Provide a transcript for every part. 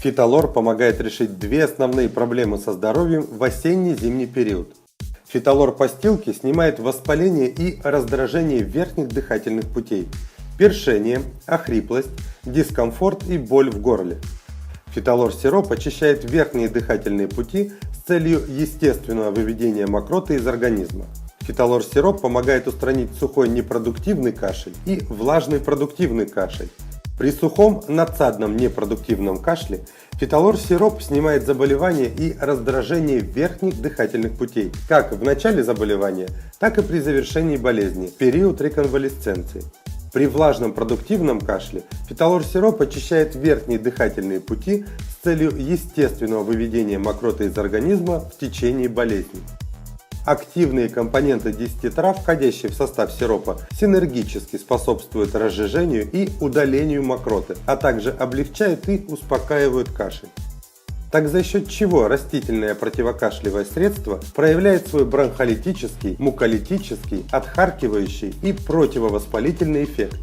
Фиталор помогает решить две основные проблемы со здоровьем в осенне-зимний период. Фиталор-постилки снимает воспаление и раздражение верхних дыхательных путей, першение, охриплость, дискомфорт и боль в горле. Фиталор-сироп очищает верхние дыхательные пути с целью естественного выведения мокроты из организма. Фиталор-сироп помогает устранить сухой непродуктивный кашель и влажный продуктивный кашель. При сухом надсадном непродуктивном кашле фиталор-сироп снимает заболевания и раздражение верхних дыхательных путей, как в начале заболевания, так и при завершении болезни, в период реконвалесценции. При влажном продуктивном кашле фиталор-сироп очищает верхние дыхательные пути с целью естественного выведения мокроты из организма в течение болезни. Активные компоненты 10 трав, входящие в состав сиропа, синергически способствуют разжижению и удалению мокроты, а также облегчают и успокаивают кашель. Так за счет чего растительное противокашлевое средство проявляет свой бронхолитический, муколитический, отхаркивающий и противовоспалительный эффект?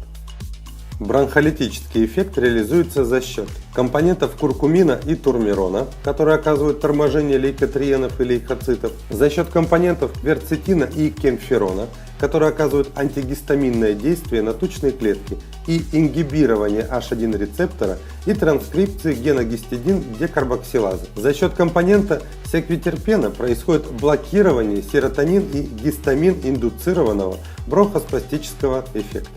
Бронхолитический эффект реализуется за счет компонентов куркумина и турмерона, которые оказывают торможение лейкотриенов и лейкоцитов, за счет компонентов кверцетина и кемферона, которые оказывают антигистаминное действие на тучные клетки и ингибирование H1 рецептора и транскрипции гена гистидин-декарбоксилазы. За счет компонента секвитерпена происходит блокирование серотонин и гистамин индуцированного бронхоспастического эффекта.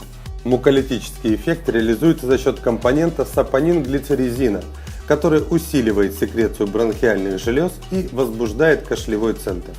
Муколитический эффект реализуется за счет компонента сапонин-глицеризина, который усиливает секрецию бронхиальных желез и возбуждает кашлевой центр.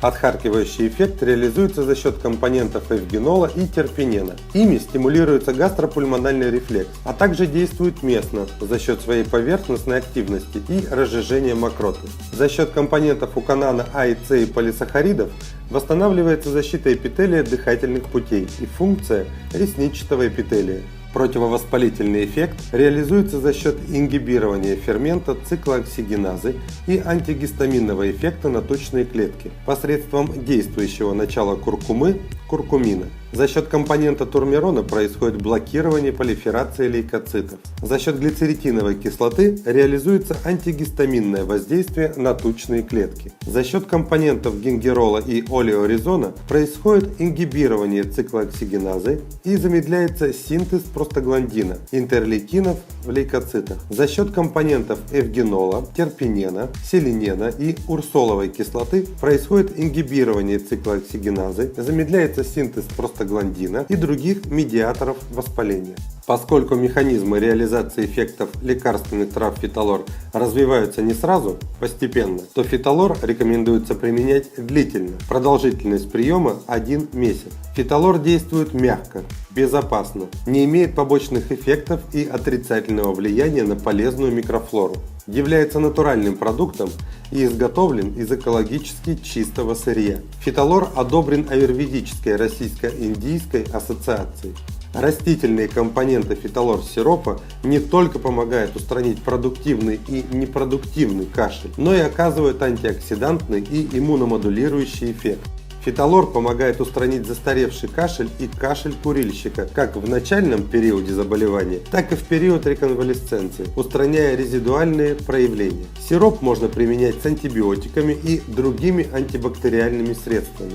Отхаркивающий эффект реализуется за счет компонентов эвгенола и терпинена. Ими стимулируется гастропульмональный рефлекс, а также действует местно за счет своей поверхностной активности и разжижения мокроты. За счет компонентов уканана А и С и полисахаридов восстанавливается защита эпителия дыхательных путей и функция ресничатого эпителия. Противовоспалительный эффект реализуется за счет ингибирования фермента циклооксигеназы и антигистаминного эффекта на тучные клетки посредством действующего начала куркумы – куркумина. За счет компонента турмерона происходит блокирование пролиферации лейкоцитов. За счет глицеритиновой кислоты реализуется антигистаминное воздействие на тучные клетки. За счет компонентов гингерола и олеоризона происходит ингибирование циклооксигеназы и замедляется синтез простагландина, интерлейкинов в лейкоцитах. За счет компонентов эвгенола, терпинена, селенена и урсоловой кислоты происходит ингибирование циклооксигеназы, замедляется синтез простагландина и других медиаторов воспаления. Поскольку механизмы реализации эффектов лекарственных трав фиталор развиваются не сразу, постепенно, то фиталор рекомендуется применять длительно, продолжительность приема 1 месяц. Фиталор действует мягко, безопасно, не имеет побочных эффектов и отрицательного влияния на полезную микрофлору. Является натуральным продуктом и изготовлен из экологически чистого сырья. Фиталор одобрен Аюрведической российско-индийской ассоциацией. Растительные компоненты фиталор-сиропа не только помогают устранить продуктивный и непродуктивный кашель, но и оказывают антиоксидантный и иммуномодулирующий эффект. Фиталор помогает устранить застаревший кашель и кашель курильщика как в начальном периоде заболевания, так и в период реконвалесценции, устраняя резидуальные проявления. Сироп можно применять с антибиотиками и другими антибактериальными средствами.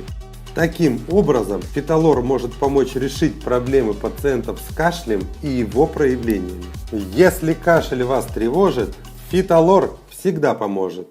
Таким образом, фиталор может помочь решить проблемы пациентов с кашлем и его проявлениями. Если кашель вас тревожит, фиталор всегда поможет.